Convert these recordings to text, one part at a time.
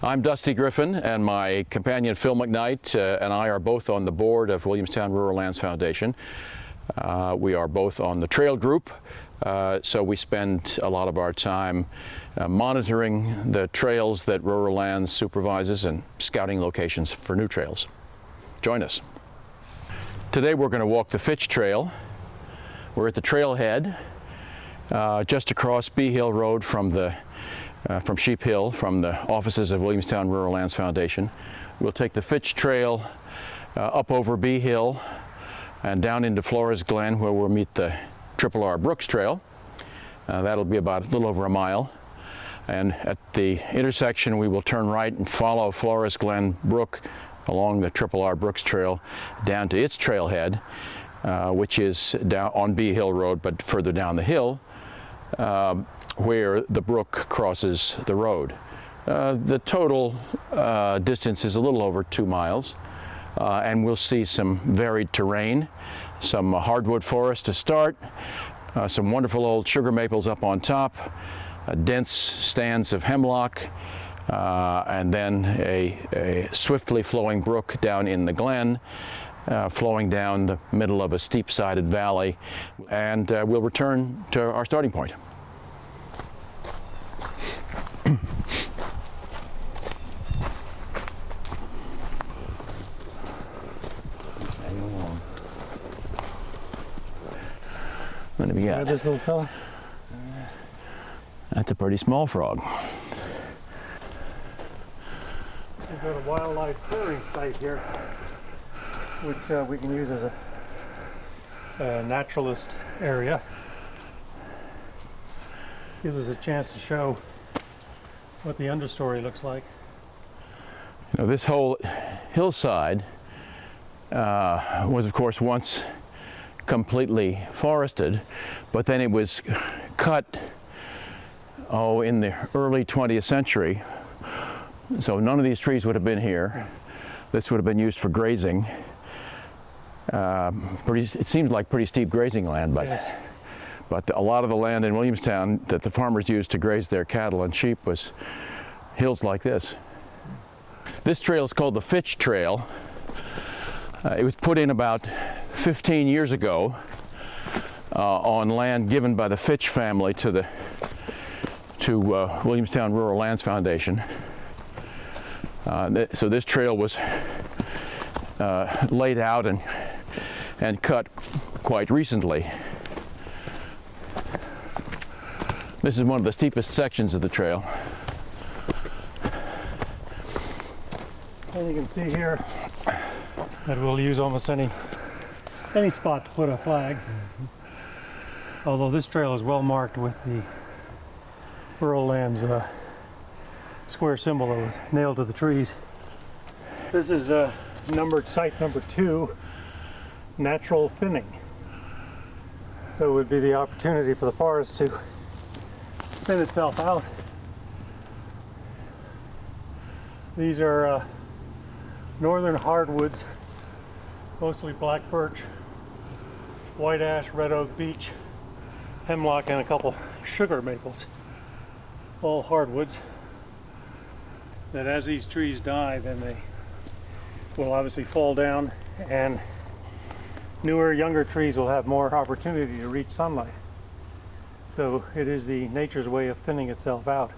I'm Dusty Griffin, and my companion Phil McKnight and I are both on the board of Williamstown Rural Lands Foundation. We are both on the trail group, so we spend a lot of our time monitoring the trails that Rural Lands supervises and scouting locations for new trails. Join us. Today we're going to walk the Fitch Trail. We're at the trailhead, just across Bee Hill Road from Sheep Hill, from the offices of Williamstown Rural Lands Foundation. We'll take the Fitch Trail up over Bee Hill and down into Flores Glen, where we'll meet the RRR Brooks Trail. That'll be about a little over a mile. And at the intersection, we will turn right and follow Flores Glen Brook along the RRR Brooks Trail down to its trailhead, which is down on Bee Hill Road, but further down the hill, where the brook crosses the road. The total distance is a little over 2 miles, and we'll see some varied terrain, some hardwood forest to start, some wonderful old sugar maples up on top, dense stands of hemlock, and then a swiftly flowing brook down in the glen, flowing down the middle of a steep-sided valley, and we'll return to our starting point. What do we got? This little fella? That's a pretty small frog. We've got a wildlife clearing site here, which we can use as a naturalist area. Gives us a chance to show what the understory looks like. You know, this whole hillside was, of course, once completely forested, but then it was cut, in the early 20th century. So none of these trees would have been here. This would have been used for grazing. It seems like pretty steep grazing land, but, yes. But a lot of the land in Williamstown that the farmers used to graze their cattle and sheep was hills like this. This trail is called the Fitch Trail. It was put in about 15 years ago on land given by the Fitch family to Williamstown Rural Lands Foundation. So this trail was laid out and cut quite recently. This is one of the steepest sections of the trail. And you can see here that we'll use almost any spot to put a flag. Although this trail is well marked with the Rural Lands square symbol that was nailed to the trees. This is numbered site number 2, natural thinning. So it would be the opportunity for the forest to thin itself out. These are northern hardwoods, mostly black birch, white ash, red oak, beech, hemlock, and a couple sugar maples. All hardwoods that as these trees die, then they will obviously fall down, and newer, younger trees will have more opportunity to reach sunlight. So it is the nature's way of thinning itself out.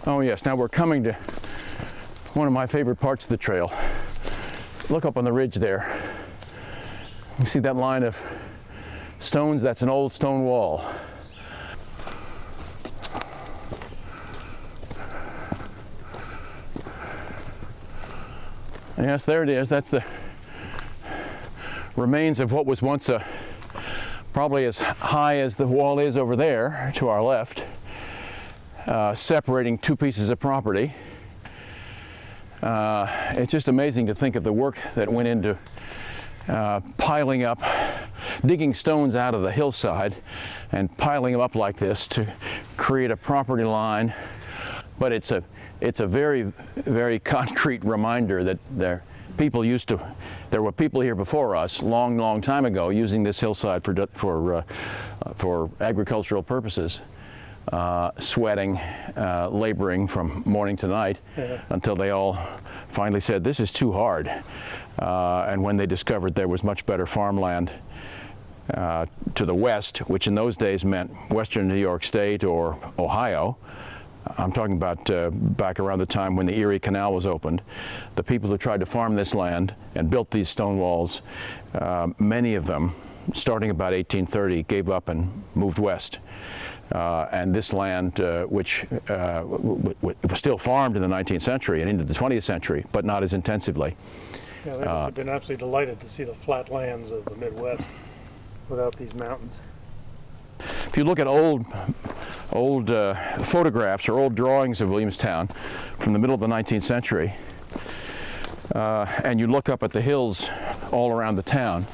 Oh yes, now we're coming to one of my favorite parts of the trail. Look up on the ridge there. You see that line of stones? That's an old stone wall. Yes, there it is. That's the remains of what was once probably as high as the wall is over there to our left. Separating two pieces of property. It's just amazing to think of the work that went into piling up digging stones out of the hillside and piling them up like this to create a property line. But it's a very, very concrete reminder that there were people here before us long time ago using this hillside for agricultural purposes, sweating, laboring from morning to night, until they all finally said, this is too hard. And when they discovered there was much better farmland to the west, which in those days meant western New York State or Ohio. I'm talking about back around the time when the Erie Canal was opened. The people who tried to farm this land and built these stone walls, many of them, starting about 1830, gave up and moved west. And this land, which was still farmed in the 19th century and into the 20th century, but not as intensively. Yeah, they must have been absolutely delighted to see the flat lands of the Midwest without these mountains. If you look at old photographs or old drawings of Williamstown from the middle of the 19th century, and you look up at the hills all around the town,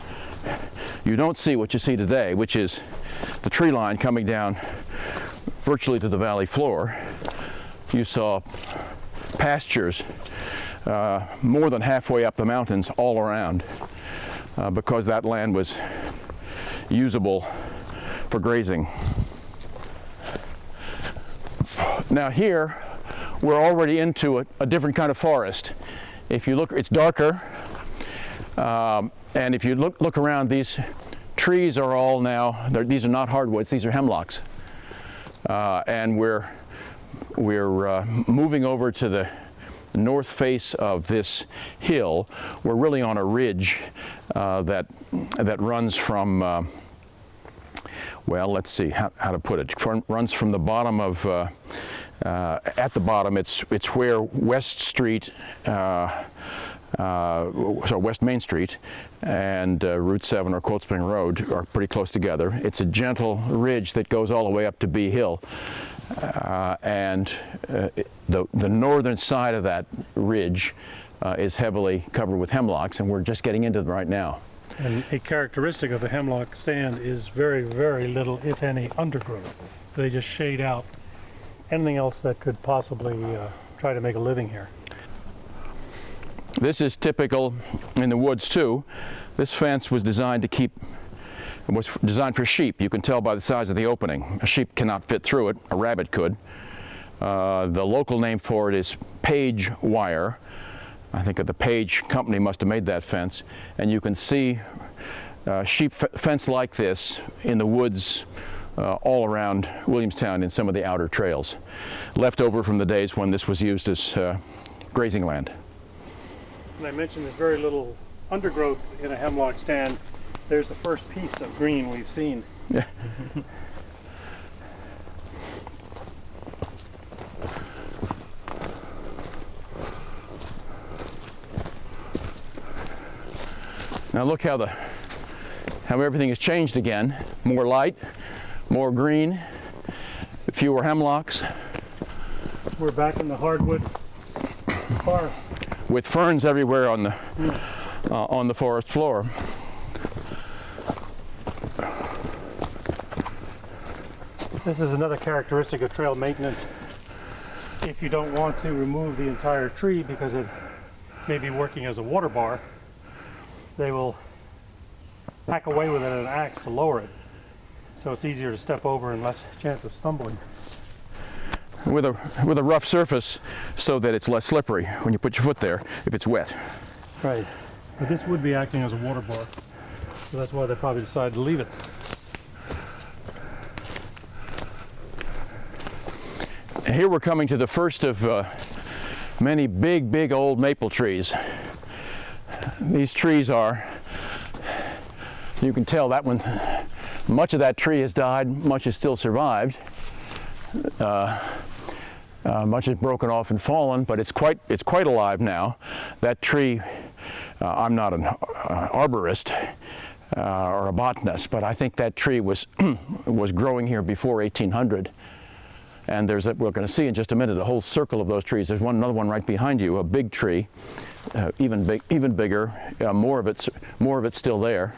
you don't see what you see today, which is the tree line coming down virtually to the valley floor. You saw pastures more than halfway up the mountains all around, because that land was usable for grazing. Now here we're already into a different kind of forest. If you look, it's darker, and if you look around, these trees are all now, these are not hardwoods, these are hemlocks, and we're moving over to the north face of this hill. We're really on a ridge that runs from well, let's see how to put it. Runs from the bottom of, at the bottom, it's where West Street, West Main Street and Route 7 or Cold Spring Road are pretty close together. It's a gentle ridge that goes all the way up to Bee Hill. And the northern side of that ridge is heavily covered with hemlocks, and we're just getting into them right now. And a characteristic of the hemlock stand is very, very little, if any, undergrowth. They just shade out anything else that could possibly try to make a living here. This is typical in the woods too. This fence was designed for sheep. You can tell by the size of the opening. A sheep cannot fit through it, a rabbit could. The local name for it is Page wire. I think that the Page company must have made that fence, and you can see sheep fence like this in the woods all around Williamstown in some of the outer trails, left over from the days when this was used as grazing land. And I mentioned there's very little undergrowth in a hemlock stand. There's the first piece of green we've seen. Yeah. Now look how everything has changed again. More light, more green, fewer hemlocks. We're back in the hardwood forest. With ferns everywhere on the forest floor. This is another characteristic of trail maintenance. If you don't want to remove the entire tree because it may be working as a water bar, they will hack away with it at an axe to lower it, so it's easier to step over and less chance of stumbling. With a rough surface so that it's less slippery when you put your foot there if it's wet. Right, but this would be acting as a water bar, so that's why they probably decided to leave it. And here we're coming to the first of many big old maple trees. These trees are, you can tell that one, much of that tree has died, much has still survived. Much is broken off and fallen, but it's quite alive now. That tree, I'm not an arborist or a botanist, but I think that tree was growing here before 1800. And we're going to see in just a minute a whole circle of those trees. There's another one right behind you, a big tree, even bigger. More of it's still there.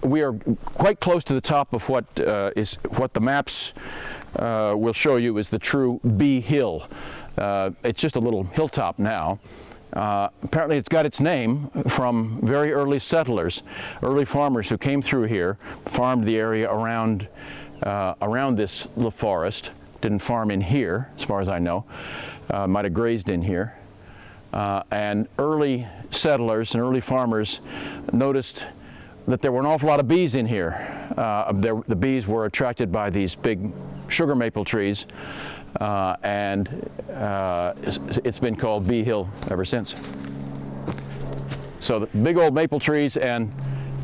we are quite close to the top of what the maps will show you is the true B Hill. It's just a little hilltop now. Apparently it's got its name from very early settlers, early farmers who came through here, farmed the area around this little forest. Didn't farm in here, as far as I know. Might have grazed in here. And early settlers and early farmers noticed that there were an awful lot of bees in here. The bees were attracted by these big sugar maple trees, and it's been called Bee Hill ever since. So the big old maple trees and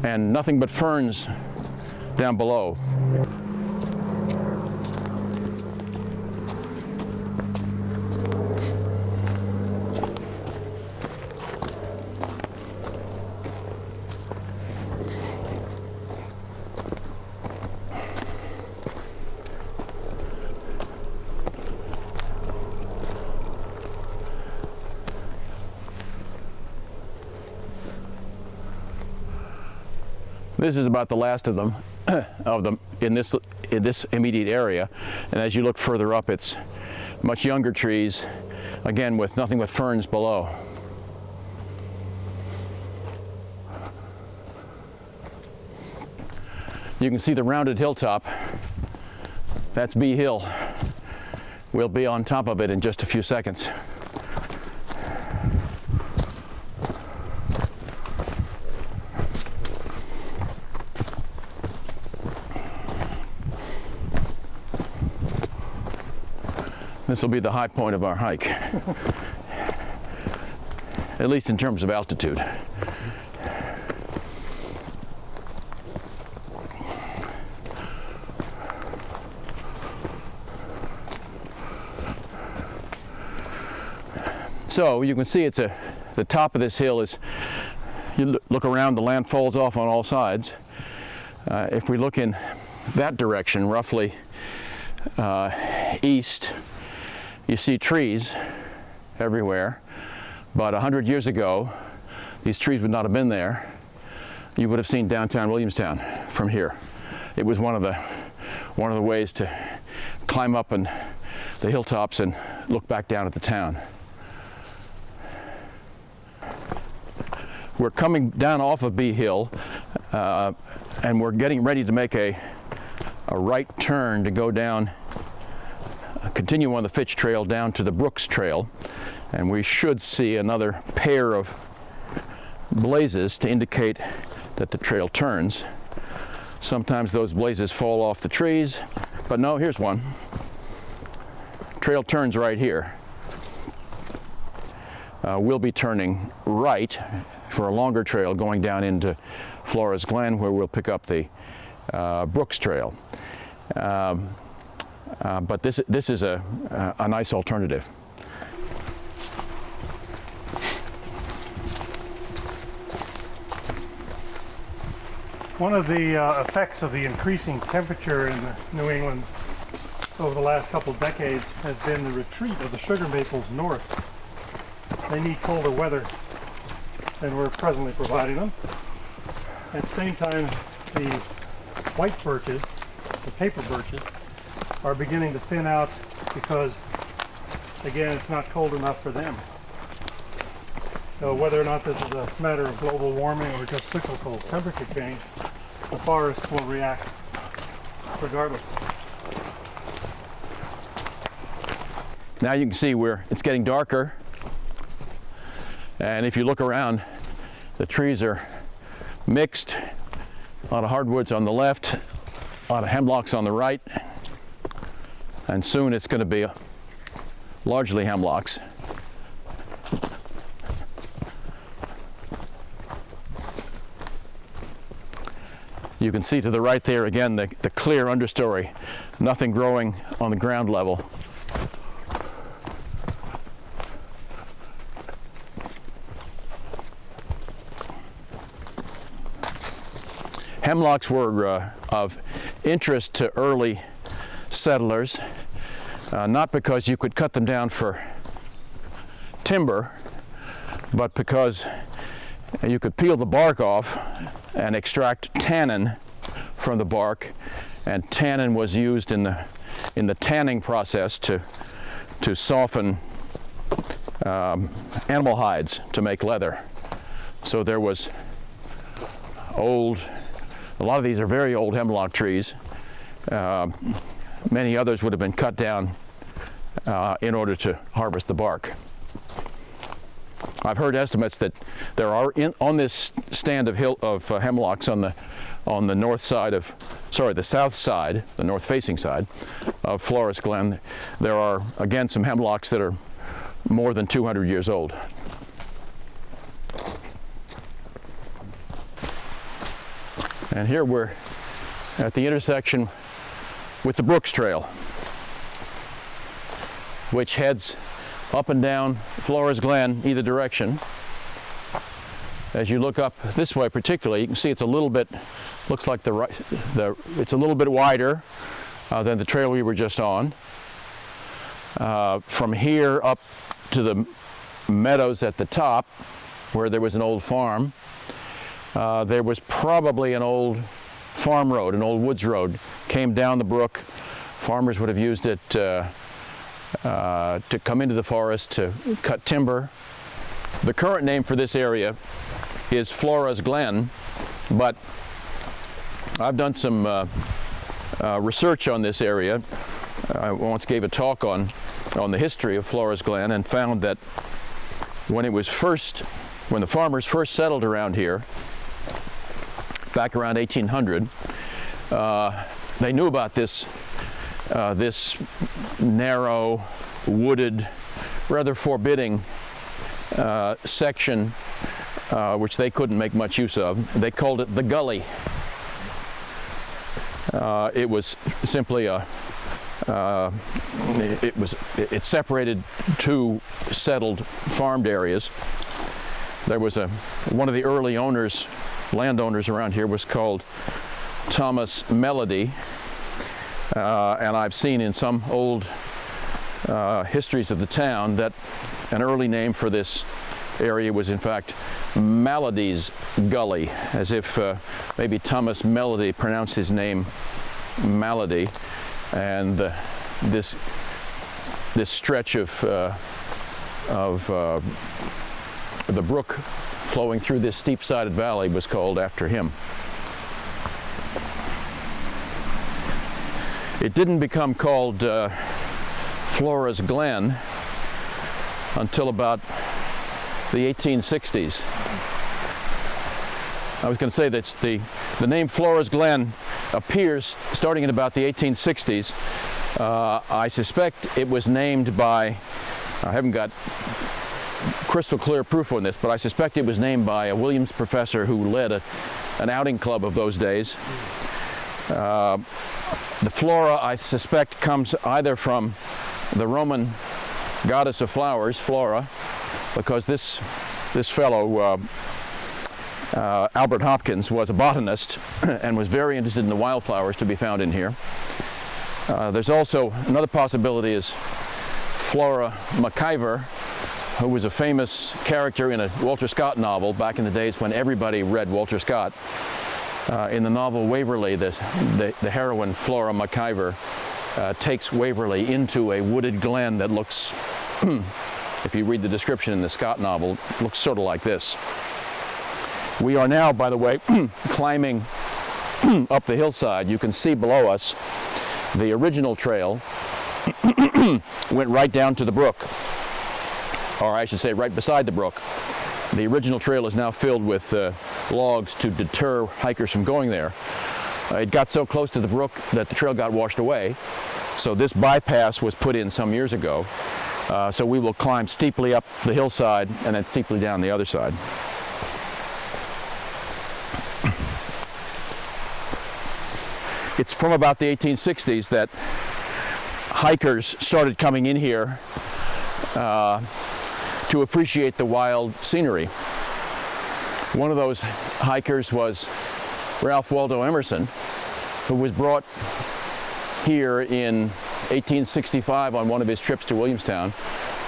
nothing but ferns down below. This is about the last of them, in this immediate area, and as you look further up, it's much younger trees, again with nothing but ferns below. You can see the rounded hilltop. That's Bee Hill. We'll be on top of it in just a few seconds. This will be the high point of our hike, at least in terms of altitude. So you can see the top of this hill is, you look around, the land falls off on all sides. If we look in that direction, roughly east, you see trees everywhere, but 100 years ago, these trees would not have been there. You would have seen downtown Williamstown from here. It was one of the ways to climb up on the hilltops and look back down at the town. We're coming down off of Bee Hill, and we're getting ready to make a right turn to go down, continue on the Fitch Trail down to the Brooks Trail, and we should see another pair of blazes to indicate that the trail turns. Sometimes those blazes fall off the trees, but no, here's one. Trail turns right here. We'll be turning right for a longer trail going down into Flores Glen, where we'll pick up the Brooks Trail. But this is a nice alternative. One of the effects of the increasing temperature in New England over the last couple of decades has been the retreat of the sugar maples north. They need colder weather than we're presently providing them. At the same time, the white birches, the paper birches, are beginning to thin out because, again, it's not cold enough for them. So whether or not this is a matter of global warming or just cyclical temperature change, the forest will react regardless. Now you can see where it's getting darker, and if you look around, the trees are mixed. A lot of hardwoods on the left, a lot of hemlocks on the right, and soon it's going to be largely hemlocks. You can see to the right there again the clear understory, nothing growing on the ground level. Hemlocks were of interest to early settlers, not because you could cut them down for timber, but because And you could peel the bark off and extract tannin from the bark, and tannin was used in the tanning process to soften animal hides to make leather. So there was a lot of these are very old hemlock trees. Many others would have been cut down in order to harvest the bark. I've heard estimates that there are on this stand of hemlocks on the north side of, the south side, the north-facing side of Flores Glen, there are again some hemlocks that are more than 200 years old. And here we're at the intersection with the Brooks Trail, which heads up and down Flores Glen either direction. As you look up this way particularly, you can see it's a little bit, looks like it's a little bit wider than the trail we were just on. From here up to the meadows at the top, where there was an old farm, there was probably an old farm road, an old woods road, came down the brook. Farmers would have used it to come into the forest to cut timber. The current name for this area is Flores Glen, but I've done some research on this area. I once gave a talk on the history of Flores Glen and found that when the farmers first settled around here, back around 1800, they knew about this narrow, wooded, rather forbidding section which they couldn't make much use of. They called it the gully. It was simply it separated two settled farmed areas. There was one of the early landowners around here was called Thomas Melody, and I've seen in some old histories of the town that an early name for this area was in fact Melody's Gully, as if maybe Thomas Melody pronounced his name Melody, and this stretch of the brook flowing through this steep-sided valley was called after him. It didn't become called Flores Glen until about the 1860s. I was going to say that the name Flores Glen appears starting in about the 1860s. I suspect it was named by, I haven't got crystal clear proof on this, but I suspect it was named by a Williams professor who led an outing club of those days. The flora, I suspect, comes either from the Roman goddess of flowers, Flora, because this fellow, Albert Hopkins, was a botanist and was very interested in the wildflowers to be found in here. There's also another possibility is Flora McIver, who was a famous character in a Walter Scott novel back in the days when everybody read Walter Scott. In the novel Waverly, the heroine Flora McIver takes Waverly into a wooded glen that looks, if you read the description in the Scott novel, looks sort of like this. We are now, by the way, climbing up the hillside. You can see below us the original trail went right down to the brook, or I should say right beside the brook. The original trail is now filled with logs to deter hikers from going there. It got so close to the brook that the trail got washed away, so this bypass was put in some years ago. So we will climb steeply up the hillside and then steeply down the other side. It's from about the 1860s that hikers started coming in here to appreciate the wild scenery. One of those hikers was Ralph Waldo Emerson, who was brought here in 1865 on one of his trips to Williamstown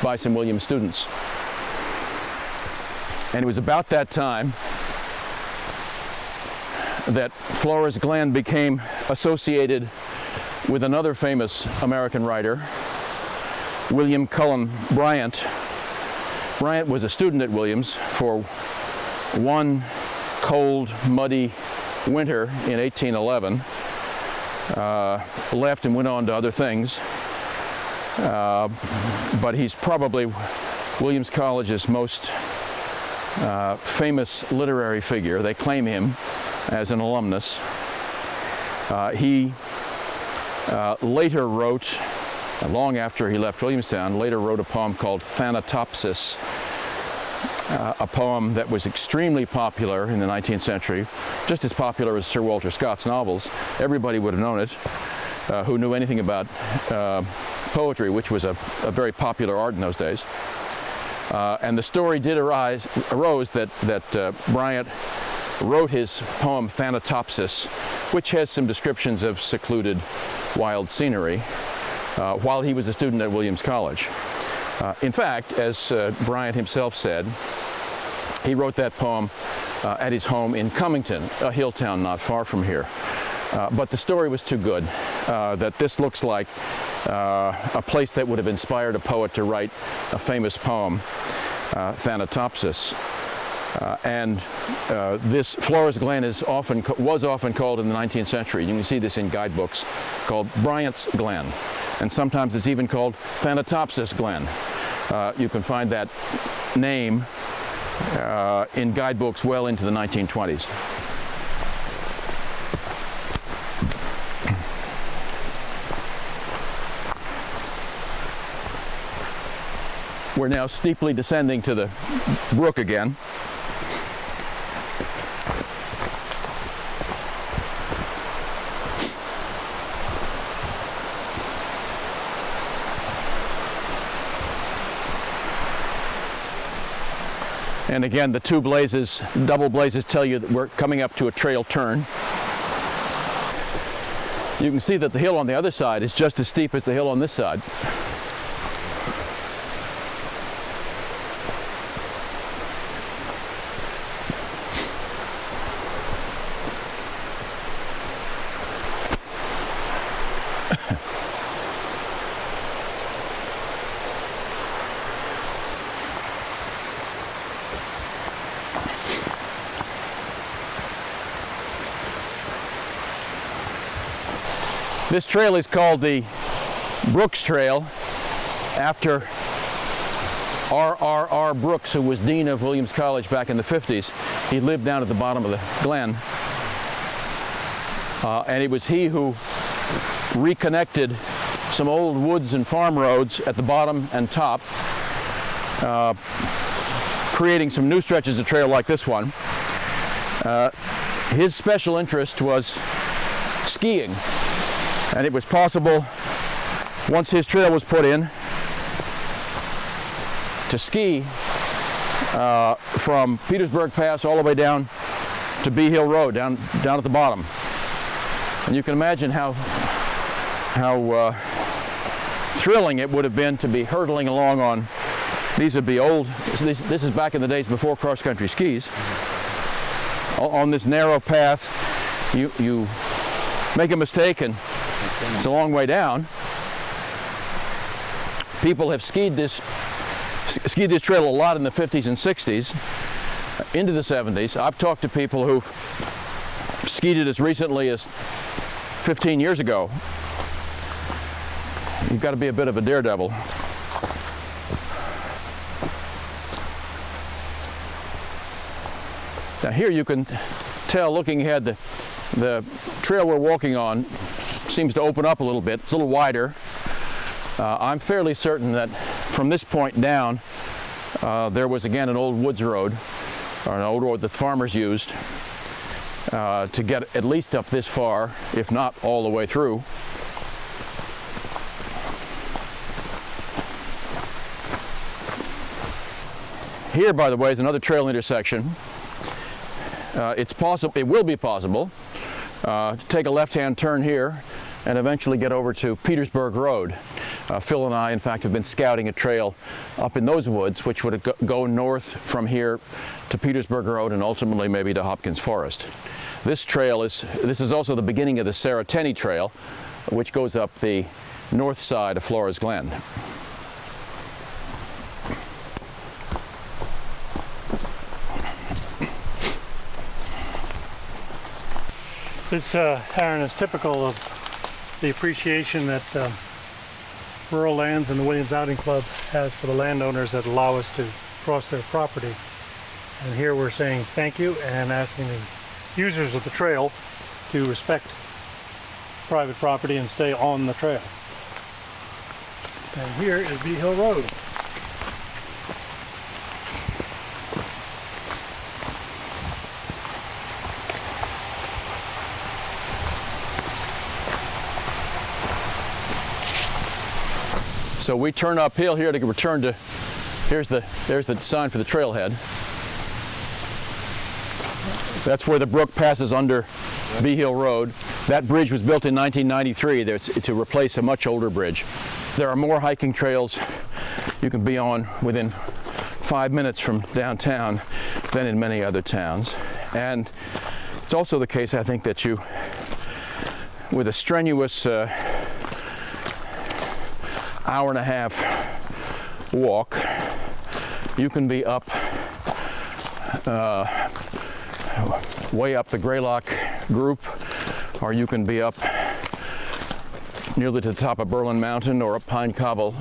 by some Williams students. And it was about that time that Flores Glen became associated with another famous American writer, William Cullen Bryant. Bryant was a student at Williams for one cold, muddy winter in 1811, left and went on to other things, but he's probably Williams College's most famous literary figure. They claim him as an alumnus. He later wrote, long after he left Williamstown, later wrote a poem called Thanatopsis, a poem that was extremely popular in the 19th century, just as popular as Sir Walter Scott's novels. Everybody would have known it, who knew anything about poetry, which was a very popular art in those days. And the story did arose that Bryant wrote his poem Thanatopsis, which has some descriptions of secluded wild scenery, while he was a student at Williams College. In fact, as Bryant himself said, he wrote that poem at his home in Cummington, a hill town not far from here. But the story was too good, that this looks like a place that would have inspired a poet to write a famous poem, Thanatopsis. This Flores Glen was often called in the 19th century, you can see this in guidebooks, called Bryant's Glen. And sometimes it's even called Thanatopsis Glen. You can find that name in guidebooks well into the 1920s. We're now steeply descending to the brook again. And again, the two blazes, double blazes, tell you that we're coming up to a trail turn. You can see that the hill on the other side is just as steep as the hill on this side. This trail is called the Brooks Trail after RRR Brooks, who was dean of Williams College back in the 50s. He lived down at the bottom of the glen. And it was he who reconnected some old woods and farm roads at the bottom and top, creating some new stretches of trail like this one. His special interest was skiing. And it was possible, once his trail was put in, to ski from Petersburg Pass all the way down to Bee Hill Road, down at the bottom. And you can imagine how thrilling it would have been to be hurtling along on, these would be old, this is back in the days before cross-country skis. On this narrow path, you make a mistake and it's a long way down. People have skied this trail a lot in the 50s and 60s, into the 70s. I've talked to people who've skied it as recently as 15 years ago. You've got to be a bit of a daredevil. Now here you can tell, looking ahead, the trail we're walking on seems to open up a little bit. It's a little wider. I'm fairly certain that from this point down, there was again an old woods road, or an old road that farmers used to get at least up this far, if not all the way through. Here, by the way, is another trail intersection. It will be possible to take a left-hand turn here and eventually get over to Petersburg Road. Phil and I, in fact, have been scouting a trail up in those woods, which would go north from here to Petersburg Road and ultimately maybe to Hopkins Forest. This is also the beginning of the Sarah-Tenney Trail, which goes up the north side of Flores Glen. This, Aaron, is typical of the appreciation that Rural Lands and the Williams Outing Club has for the landowners that allow us to cross their property. And here we're saying thank you and asking the users of the trail to respect private property and stay on the trail. And here is Bee Hill Road. So we turn uphill here to return to, there's the sign for the trailhead. That's where the brook passes under Bee Hill Road. That bridge was built in 1993 to replace a much older bridge. There are more hiking trails you can be on within 5 minutes from downtown than in many other towns. And it's also the case, I think, that you, with a strenuous hour and a half walk, you can be up way up the Greylock Group, or you can be up nearly to the top of Berlin Mountain or up Pine Cobble.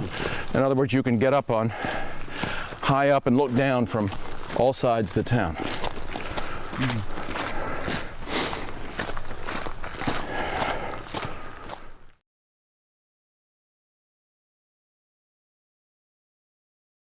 In other words, you can get up on high up and look down from all sides of the town.